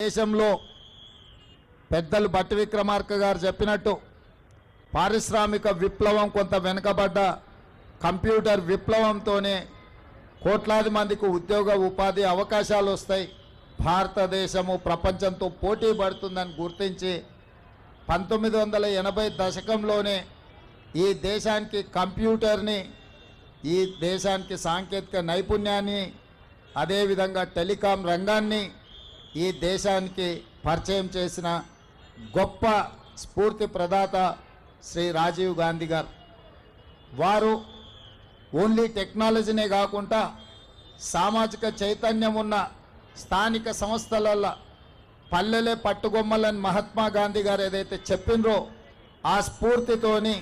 దేశంలో పెద్దలు బట్టి విక్రమార్క గారు చెప్పినట్టు పారిశ్రామిక విప్లవం కొంత వెనుకబడ్డ కంప్యూటర్ విప్లవంతోనే కోట్లాది మందికి ఉద్యోగ ఉపాధి అవకాశాలు వస్తాయి, భారతదేశము ప్రపంచంతో పోటీ పడుతుందని గుర్తించి 1980 దశకంలోనే ఈ దేశానికి కంప్యూటర్ని, ఈ దేశానికి సాంకేతిక నైపుణ్యాన్ని, అదేవిధంగా టెలికాం రంగాన్ని ఈ దేశానికి పరిచయం చేసిన గొప్ప స్ఫూర్తి ప్రదాత శ్రీ రాజీవ్ గాంధీ గారు. వారు ఓన్లీ టెక్నాలజీనే కాకుండా సామాజిక చైతన్యం ఉన్న స్థానిక సంస్థలలో పల్లెలే పట్టుగొమ్మలని మహాత్మా గాంధీ గారు ఏదైతే చెప్పినరో ఆ స్ఫూర్తితోని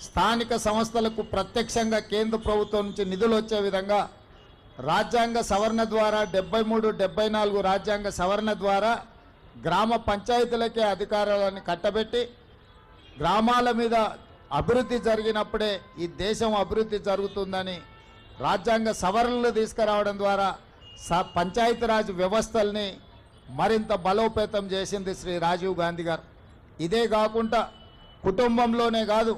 స్థానిక సంస్థలకు ప్రత్యక్షంగా కేంద్ర ప్రభుత్వం నుంచి నిధులు వచ్చే విధంగా రాజ్యాంగ సవరణ ద్వారా 73, 74 రాజ్యాంగ సవరణ ద్వారా గ్రామ పంచాయతీలకే అధికారాలను కట్టబెట్టి గ్రామాల మీద అభివృద్ధి జరిగినప్పుడే ఈ దేశం అభివృద్ధి జరుగుతుందని రాజ్యాంగ సవరణలు తీసుకురావడం ద్వారా పంచాయతీరాజ్ వ్యవస్థల్ని మరింత బలోపేతం చేసింది శ్రీ రాజీవ్ గాంధీ గారు. ఇదే కాకుండా కుటుంబంలోనే కాదు,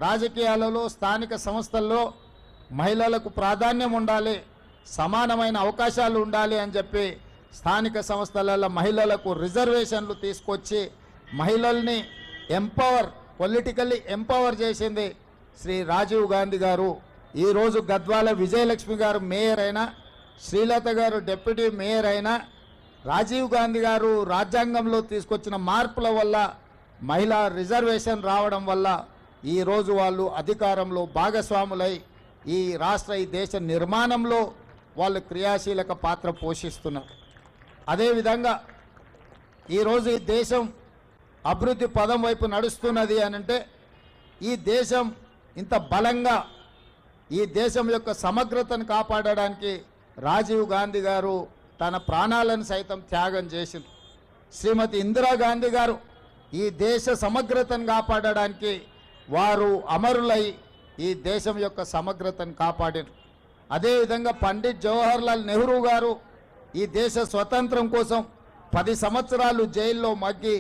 రాజకీయాలలో స్థానిక సంస్థల్లో మహిళలకు ప్రాధాన్యం ఉండాలి, సమానమైన అవకాశాలు ఉండాలి అని చెప్పి స్థానిక సంస్థలలో మహిళలకు రిజర్వేషన్లు తీసుకొచ్చి మహిళల్ని పొలిటికల్లీ ఎంపవర్ చేసింది శ్రీ రాజీవ్ గాంధీ గారు. ఈరోజు గద్వాల విజయలక్ష్మి గారు మేయర్ అయినా, శ్రీలత గారు డిప్యూటీ మేయర్ అయినా, రాజీవ్ గాంధీ గారు రాజ్యాంగంలో తీసుకొచ్చిన మార్పుల వల్ల మహిళా రిజర్వేషన్ రావడం వల్ల ఈరోజు వాళ్ళు అధికారంలో భాగస్వాములై ఈ దేశ నిర్మాణంలో వాళ్ళు క్రియాశీలక పాత్ర పోషిస్తున్నారు. అదేవిధంగా ఈరోజు ఈ దేశం అభివృద్ధి పదం వైపు నడుస్తున్నది అని అంటే ఈ దేశం ఇంత బలంగా ఈ దేశం యొక్క సమగ్రతను కాపాడడానికి రాజీవ్ గాంధీ గారు తన ప్రాణాలను సైతం త్యాగం చేసింది. శ్రీమతి ఇందిరాగాంధీ గారు ఈ దేశ సమగ్రతను కాపాడడానికి వారు అమరులై ఈ దేశం యొక్క సమగ్రతను కాపాడారు. అదేవిధంగా పండిట్ జవహర్లాల్ నెహ్రూ గారు ఈ దేశ స్వతంత్రం కోసం 10 సంవత్సరాలు జైల్లో మగ్గి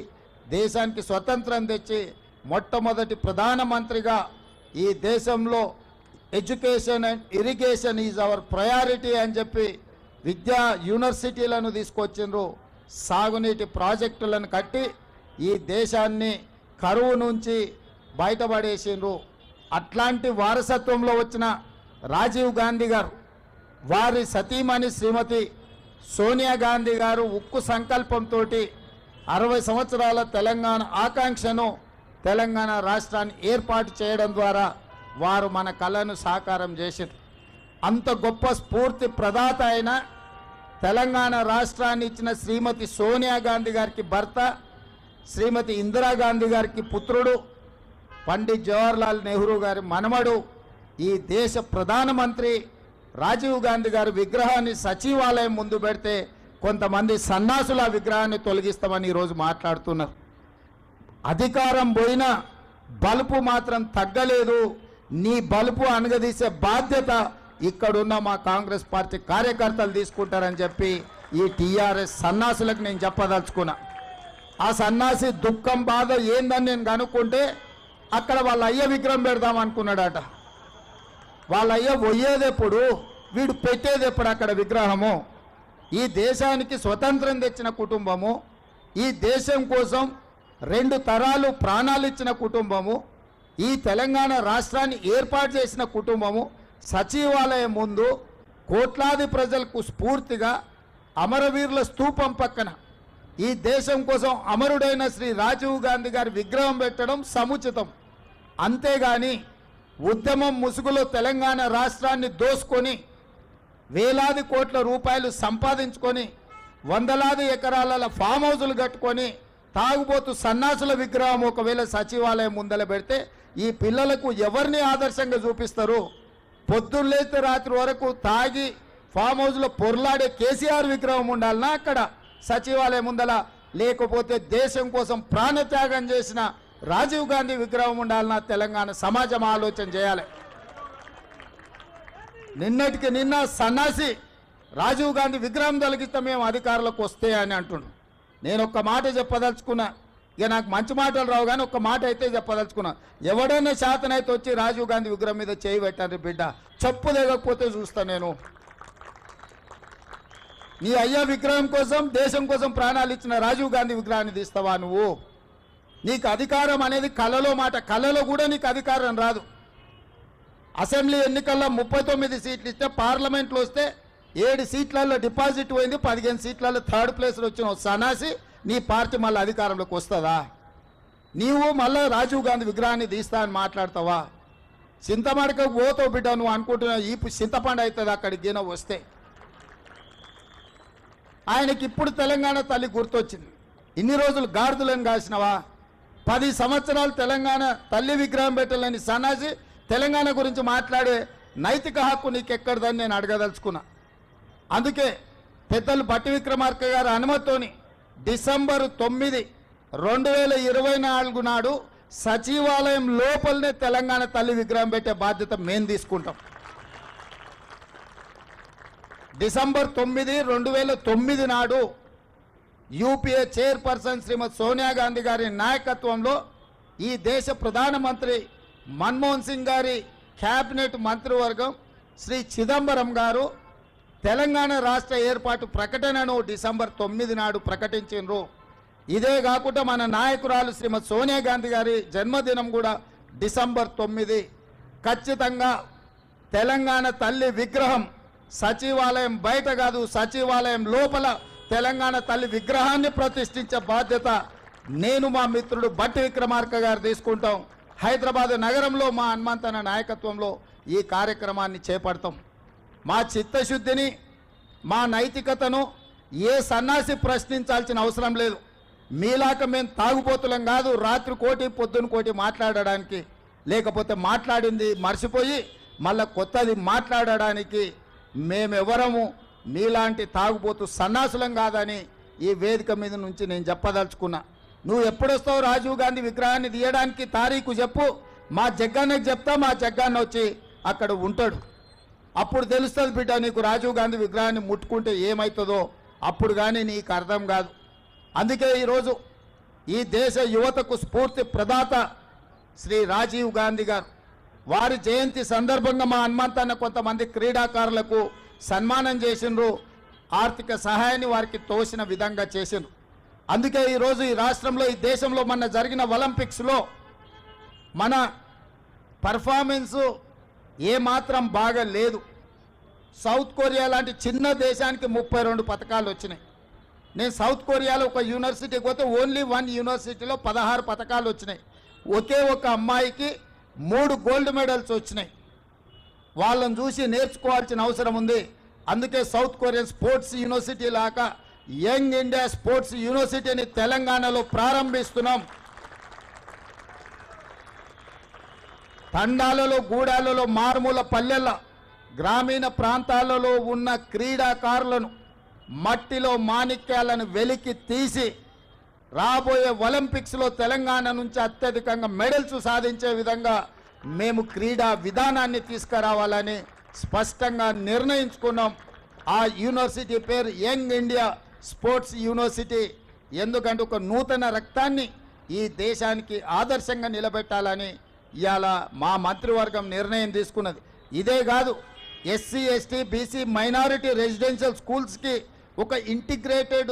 దేశానికి స్వతంత్రం తెచ్చి మొట్టమొదటి ప్రధానమంత్రిగా ఈ దేశంలో education and irrigation is our priority అని చెప్పి విద్యా యూనివర్సిటీలను తీసుకొచ్చిండ్రు, సాగునీటి ప్రాజెక్టులను కట్టి ఈ దేశాన్ని కరువు నుంచి బయటపడేసిండ్రు. అట్లాంటి వారసత్వంలో వచ్చిన రాజీవ్ గాంధీ గారు వారి సతీమణి శ్రీమతి సోనియా గాంధీ గారు ఉక్కు సంకల్పంతో 60 సంవత్సరాల తెలంగాణ ఆకాంక్షను తెలంగాణ రాష్ట్రాన్ని ఏర్పాటు చేయడం ద్వారా వారు మన కళను సాకారం చేశారు. అంత గొప్ప స్ఫూర్తి ప్రదాత అయిన తెలంగాణ రాష్ట్రాన్ని ఇచ్చిన శ్రీమతి సోనియా గాంధీ గారికి భర్త, శ్రీమతి ఇందిరాగాంధీ గారికి పుత్రుడు, పండిట్ జవహర్లాల్ నెహ్రూ గారి మనమడు, ఈ దేశ ప్రధానమంత్రి రాజీవ్ గాంధీ గారి విగ్రహాన్ని సచివాలయం ముందు పెడితే కొంతమంది సన్నాసుల విగ్రహాన్ని తొలగిస్తామని ఈరోజు మాట్లాడుతున్నారు. అధికారం పోయినా బలుపు మాత్రం తగ్గలేదు. నీ బలుపు అనగదీసే బాధ్యత ఇక్కడున్న మా కాంగ్రెస్ పార్టీ కార్యకర్తలు తీసుకుంటారని చెప్పి ఈ టీఆర్ఎస్ సన్నాసులకు నేను చెప్పదలుచుకున్నా. ఆ సన్నాసి దుఃఖం బాధ ఏందని నేను కనుక్కుంటే అక్కడ వాళ్ళ అయ్య విగ్రహం పెడదాం అనుకున్నాడట. వాళ్ళ అయ్య పోయేదెప్పుడు, వీడు పెట్టేదెప్పుడు అక్కడ విగ్రహము? ఈ దేశానికి స్వతంత్రం తెచ్చిన కుటుంబము, ఈ దేశం కోసం 2 తరాలు ప్రాణాలు ఇచ్చిన కుటుంబము, ఈ తెలంగాణ రాష్ట్రాన్ని ఏర్పాటు చేసిన కుటుంబము సచివాలయం ముందు కోట్లాది ప్రజలకు స్ఫూర్తిగా అమరవీరుల స్తూపం పక్కన ఈ దేశం కోసం అమరుడైన శ్రీ రాజీవ్ గాంధీ గారి విగ్రహం పెట్టడం సముచితం. అంతేగాని ఉద్యమం ముసుగులో తెలంగాణ రాష్ట్రాన్ని దోసుకొని వేలాది కోట్ల రూపాయలు సంపాదించుకొని వందలాది ఎకరాల ఫామ్ హౌజులు కట్టుకొని తాగుబోతు సన్నాసుల విగ్రహం ఒకవేళ సచివాలయం ముందల పెడితే ఈ పిల్లలకు ఎవరిని ఆదర్శంగా చూపిస్తారు? పొద్దున్నేస్తే రాత్రి వరకు తాగి ఫామ్ హౌస్లో పొర్లాడే కేసీఆర్ విగ్రహం ఉండాలన్నా అక్కడ సచివాలయం ముందల, లేకపోతే దేశం కోసం ప్రాణత్యాగం చేసిన రాజీవ్ గాంధీ విగ్రహం ఉండాలన్నా తెలంగాణ సమాజం ఆలోచన చేయాలి. నిన్నటికి నిన్న సన్నాసి రాజీవ్ గాంధీ విగ్రహం తొలగిస్తే మేము అధికారులకు వస్తే అని అంటుండు. నేను ఒక్క మాట చెప్పదలుచుకున్నా. ఇక నాకు మంచి మాటలు రావు కానీ ఒక్క మాట అయితే చెప్పదలుచుకున్నా. ఎవడైనా శాతనైతే వచ్చి రాజీవ్ గాంధీ విగ్రహం మీద చేయి పెట్టండి బిడ్డ, చెప్పు దిగకపోతే చూస్తా నేను. నీ అయ్యా విగ్రహం కోసం దేశం కోసం ప్రాణాలు ఇచ్చిన రాజీవ్ గాంధీ విగ్రహాన్ని తీస్తావా నువ్వు? నీకు అధికారం అనేది కళలో మాట, కళలో కూడా నీకు అధికారం రాదు. అసెంబ్లీ ఎన్నికల్లో 39 సీట్లు ఇస్తే పార్లమెంట్లో వస్తే 7 సీట్లలో డిపాజిట్ పోయింది, 15 సీట్లలో థర్డ్ ప్లేస్లో వచ్చిన సన్నాసి నీ పార్టీ మళ్ళీ అధికారంలోకి వస్తుందా? నీవు మళ్ళీ రాజీవ్ గాంధీ విగ్రహాన్ని తీస్తా అని మాట్లాడతావా? చింతమడక పోతావు బిడ్డ, నువ్వు అనుకుంటున్నా ఈ చింతపండు అవుతుంది అక్కడికి గిన వస్తే. ఆయనకి ఇప్పుడు తెలంగాణ తల్లి గుర్తొచ్చింది. ఇన్ని రోజులు గాడిదలను కాసినవా? 10 సంవత్సరాలు తెలంగాణ తల్లి విగ్రహం పెట్టాలని సన్నాసి తెలంగాణ గురించి మాట్లాడే నైతిక హక్కు నీకెక్కడదని నేను అడగదలుచుకున్నా. అందుకే పెద్దలు బట్టి విక్రమార్క గారి అనుమతితోని డిసెంబర్ 9, 2024 నాడు సచివాలయం లోపలనే తెలంగాణ తల్లి విగ్రహం పెట్టే బాధ్యత మేము తీసుకుంటాం. డిసెంబర్ 9, 2009 నాడు యూపీఏ చైర్పర్సన్ శ్రీమతి సోనియా గాంధీ గారి నాయకత్వంలో ఈ దేశ ప్రధానమంత్రి మన్మోహన్ సింగ్ గారి క్యాబినెట్ మంత్రివర్గం శ్రీ చిదంబరం గారు తెలంగాణ రాష్ట్ర ఏర్పాటు ప్రకటనను డిసెంబర్ 9 నాడు ప్రకటించారు. ఇదే కాకుండా మన నాయకురాలు శ్రీమతి సోనియా గాంధీ గారి జన్మదినం కూడా డిసెంబర్ 9. ఖచ్చితంగా తెలంగాణ తల్లి విగ్రహం సచివాలయం బయట కాదు, సచివాలయం లోపల తెలంగాణ తల్లి విగ్రహాన్ని ప్రతిష్ఠించే బాధ్యత నేను మా మిత్రుడు బట్టి విక్రమార్క గారు తీసుకుంటాం. హైదరాబాద్ నగరంలో మా హనుమంతన నాయకత్వంలో ఈ కార్యక్రమాన్ని చేపడతాం. మా చిత్తశుద్ధిని, మా నైతికతను ఏ సన్నాసి ప్రశ్నించాల్సిన అవసరం లేదు. మీలాక మేము తాగుబోతులం కాదు, రాత్రి కోటి పొద్దున కోటి మాట్లాడడానికి, లేకపోతే మాట్లాడింది మర్చిపోయి మళ్ళీ కొత్తది మాట్లాడడానికి మేమెవరము మీలాంటి తాగుబోతు సన్నాసులం కాదని ఈ వేదిక మీద నుంచి నేను చెప్పదలుచుకున్నా. నువ్వు ఎప్పుడొస్తావు రాజీవ్ గాంధీ విగ్రహాన్ని తీయడానికి? తారీఖు చెప్పు, మా జగ్గాన్నకి చెప్తా, మా జగ్గాన్న వచ్చి అక్కడ ఉంటాడు. అప్పుడు తెలుస్తుంది బిడ్డ నీకు రాజీవ్ గాంధీ విగ్రహాన్ని ముట్టుకుంటే ఏమవుతుందో, అప్పుడు కానీ నీకు అర్థం కాదు. అందుకే ఈరోజు ఈ దేశ యువతకు స్ఫూర్తి ప్రదాత శ్రీ రాజీవ్ గాంధీ గారు వారి జయంతి సందర్భంగా మా హనుమంతన్న కొంతమంది క్రీడాకారులకు సన్మానం చేసిండ్రు, ఆర్థిక సహాయాన్ని వారికి తోసిన విధంగా చేసిండ్రు. అందుకే ఈరోజు ఈ రాష్ట్రంలో, ఈ దేశంలో మొన్న జరిగిన ఒలింపిక్స్లో మన పర్ఫార్మెన్సు ఏమాత్రం బాగా లేదు. సౌత్ కొరియా లాంటి చిన్న దేశానికి 32 పథకాలు వచ్చినాయి. నేను సౌత్ కొరియాలో ఒక యూనివర్సిటీకి పోతే ఓన్లీ 1 యూనివర్సిటీలో 16 పథకాలు వచ్చినాయి. ఒకే ఒక అమ్మాయికి 3 గోల్డ్ మెడల్స్ వచ్చినాయి. వాళ్ళని చూసి నేర్చుకోవాల్సిన అవసరం ఉంది. అందుకే సౌత్ కొరియన్ స్పోర్ట్స్ యూనివర్సిటీ లాగా యంగ్ ఇండియా స్పోర్ట్స్ యూనివర్సిటీని తెలంగాణలో ప్రారంభిస్తున్నాం. తండాలలో, గూడాలలో, మారుమూల పల్లెల, గ్రామీణ ప్రాంతాలలో ఉన్న క్రీడాకారులను మట్టిలో మాణిక్యాలను వెలికి తీసి రాబోయే ఒలింపిక్స్లో తెలంగాణ నుంచి అత్యధికంగా మెడల్స్ సాధించే విధంగా మేము క్రీడా విధానాన్ని తీసుకురావాలని స్పష్టంగా నిర్ణయించుకున్నాం. ఆ యూనివర్సిటీ పేరు యంగ్ ఇండియా స్పోర్ట్స్ యూనివర్సిటీ. ఎందుకంటే ఒక నూతన రక్తాన్ని ఈ దేశానికి ఆదర్శంగా నిలబెట్టాలని ఇవాళ మా మంత్రివర్గం నిర్ణయం తీసుకున్నది. ఇదే కాదు, SC, ST, BC, minority residential స్కూల్స్కి ఒక ఇంటిగ్రేటెడ్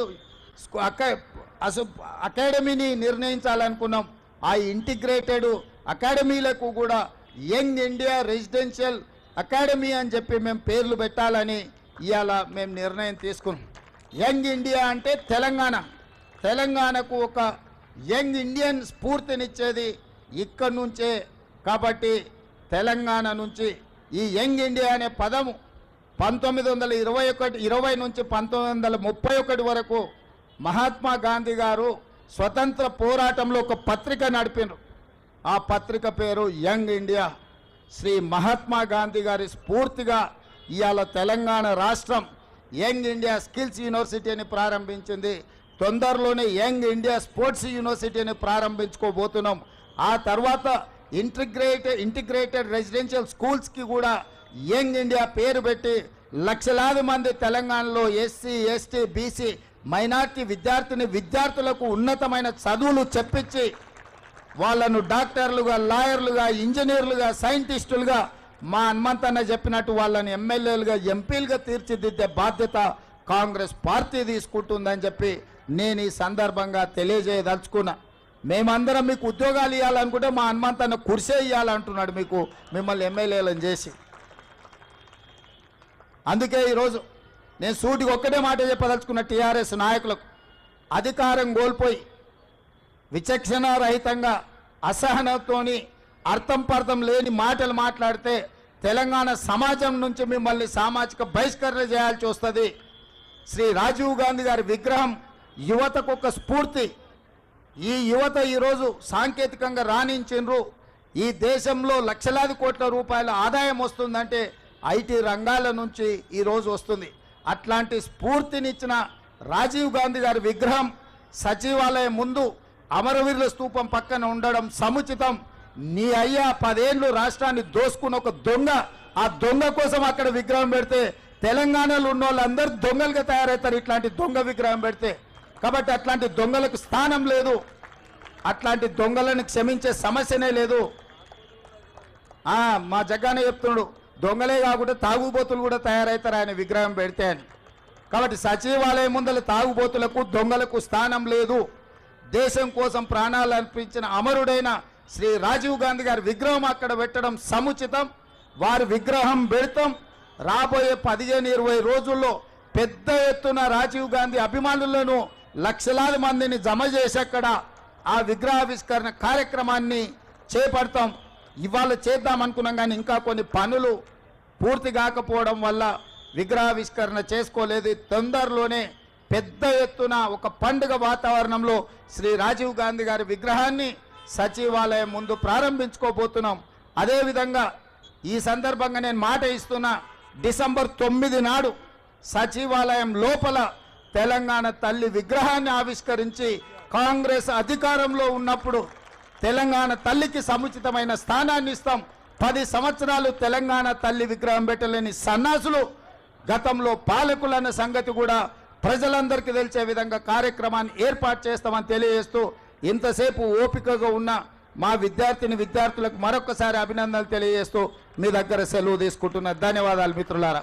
అకాడమీని నిర్ణయించాలనుకున్నాం. ఆ ఇంటిగ్రేటెడ్ అకాడమీలకు కూడా యంగ్ ఇండియా రెసిడెన్షియల్ అకాడమీ అని చెప్పి మేము పేర్లు పెట్టాలని ఇవాళ మేము నిర్ణయం తీసుకున్నాం. యంగ్ ఇండియా అంటే తెలంగాణకు ఒక యంగ్ ఇండియన్ స్ఫూర్తినిచ్చేది ఇక్కడి నుంచే. కాబట్టి తెలంగాణ నుంచి ఈ యంగ్ ఇండియా అనే పదము 1920 నుంచి 1931 వరకు మహాత్మా గాంధీ గారు స్వతంత్ర పోరాటంలో ఒక పత్రిక నడిపినారు. ఆ పత్రిక పేరు యంగ్ ఇండియా. శ్రీ మహాత్మా గాంధీ గారి స్ఫూర్తిగా ఇవాళ తెలంగాణ రాష్ట్రం యంగ్ ఇండియా స్కిల్స్ యూనివర్సిటీని ప్రారంభించింది. తొందరలోనే యంగ్ ఇండియా స్పోర్ట్స్ యూనివర్సిటీని ప్రారంభించుకోబోతున్నాం. ఆ తర్వాత ఇంటిగ్రేటెడ్ రెసిడెన్షియల్ స్కూల్స్కి కూడా యంగ్ ఇండియా పేరు పెట్టి లక్షలాది మంది తెలంగాణలో ఎస్సీ, ఎస్టీ, బీసీ మైనార్టీ విద్యార్థులకు ఉన్నతమైన చదువులు చెప్పించి వాళ్ళను డాక్టర్లుగా, లాయర్లుగా, ఇంజనీర్లుగా, సైంటిస్టులుగా మా హనుమంతన్న చెప్పినట్టు వాళ్ళని ఎమ్మెల్యేలుగా, ఎంపీలుగా తీర్చిదిద్దే బాధ్యత కాంగ్రెస్ పార్టీ తీసుకుంటుందని చెప్పి నేను ఈ సందర్భంగా తెలియజేయదలుచుకున్నా. మేమందరం మీకు ఉద్యోగాలు ఇవ్వాలనుకుంటే మా హనుమంతన్న కుర్సే ఇవ్వాలంటున్నాడు మిమ్మల్ని ఎమ్మెల్యేలను చేసి. అందుకే ఈరోజు నేను సూటికి ఒక్కటే మాట చెప్పదలుచుకున్న టీఆర్ఎస్ నాయకులకు, అధికారం కోల్పోయి విచక్షణ రహితంగా అసహనంతోని అర్థం పర్థం లేని మాటలు మాట్లాడితే తెలంగాణ సమాజం నుంచి మిమ్మల్ని సామాజిక బహిష్కరణ చేయాల్సి వస్తుంది. శ్రీ రాజీవ్ గాంధీ గారి విగ్రహం యువతకు ఒక స్ఫూర్తి. ఈ యువత ఈరోజు సాంకేతికంగా రాణించిండ్రు. ఈ దేశంలో లక్షలాది కోట్ల రూపాయల ఆదాయం వస్తుందంటే ఐటీ రంగాల నుంచి ఈరోజు వస్తుంది. అట్లాంటి స్ఫూర్తినిచ్చిన రాజీవ్ గాంధీ గారి విగ్రహం సచివాలయం ముందు అమరవీరుల స్తూపం పక్కన ఉండడం సముచితం. నీ అయ్యా 10 ఏళ్ళు రాష్ట్రాన్ని దోసుకున్న ఒక దొంగ, ఆ దొంగ కోసం అక్కడ విగ్రహం పెడితే తెలంగాణలో ఉన్న వాళ్ళందరూ దొంగలుగా తయారవుతారు ఇట్లాంటి దొంగ విగ్రహం పెడితే. కాబట్టి అట్లాంటి దొంగలకు స్థానం లేదు, అట్లాంటి దొంగలను క్షమించే సమస్యనే లేదు. మా జగ్గానే చెప్తున్నాడు, దొంగలే కాకుండా తాగుబోతులు కూడా తయారవుతారు ఆయన విగ్రహం పెడితే అని. కాబట్టి సచివాలయం ముందల తాగుబోతులకు, దొంగలకు స్థానం లేదు. దేశం కోసం ప్రాణాలు అర్పించిన అమరుడైన శ్రీ రాజీవ్ గాంధీ గారి విగ్రహం అక్కడ పెట్టడం సముచితం. వారి విగ్రహం పెడతాం. రాబోయే 15-20 రోజుల్లో పెద్ద ఎత్తున రాజీవ్ గాంధీ అభిమానులను లక్షలాది మందిని జమ చేసి అక్కడ ఆ విగ్రహావిష్కరణ కార్యక్రమాన్ని చేపడతాం. ఇవాళ చేద్దాం అనుకున్నాం కానీ ఇంకా కొన్ని పనులు పూర్తి కాకపోవడం వల్ల విగ్రహావిష్కరణ చేసుకోలేదు. తొందరలోనే పెద్ద ఎత్తున ఒక పండుగ వాతావరణంలో శ్రీ రాజీవ్ గాంధీ గారి విగ్రహాన్ని సచివాలయం ముందు ప్రారంభించుకోబోతున్నాం. అదేవిధంగా ఈ సందర్భంగా నేను మాట ఇస్తున్నా, డిసెంబర్ 9 నాడు సచివాలయం లోపల తెలంగాణ తల్లి విగ్రహాన్ని ఆవిష్కరించి కాంగ్రెస్ అధికారంలో ఉన్నప్పుడు తెలంగాణ తల్లికి సముచితమైన స్థానాన్ని ఇస్తాం. 10 సంవత్సరాలు తెలంగాణ తల్లి విగ్రహం పెట్టలేని సన్నాసులు గతంలో పాలకులన్న సంగతి కూడా ప్రజలందరికీ తెలిసే విధంగా కార్యక్రమాన్ని ఏర్పాటు చేస్తామని తెలియజేస్తూ ఇంతసేపు ఓపికగా ఉన్న మా విద్యార్థులకు మరొకసారి అభినందనలు తెలియజేస్తూ మీ దగ్గర సెలవు తీసుకుంటున్న ధన్యవాదాలు మిత్రులారా.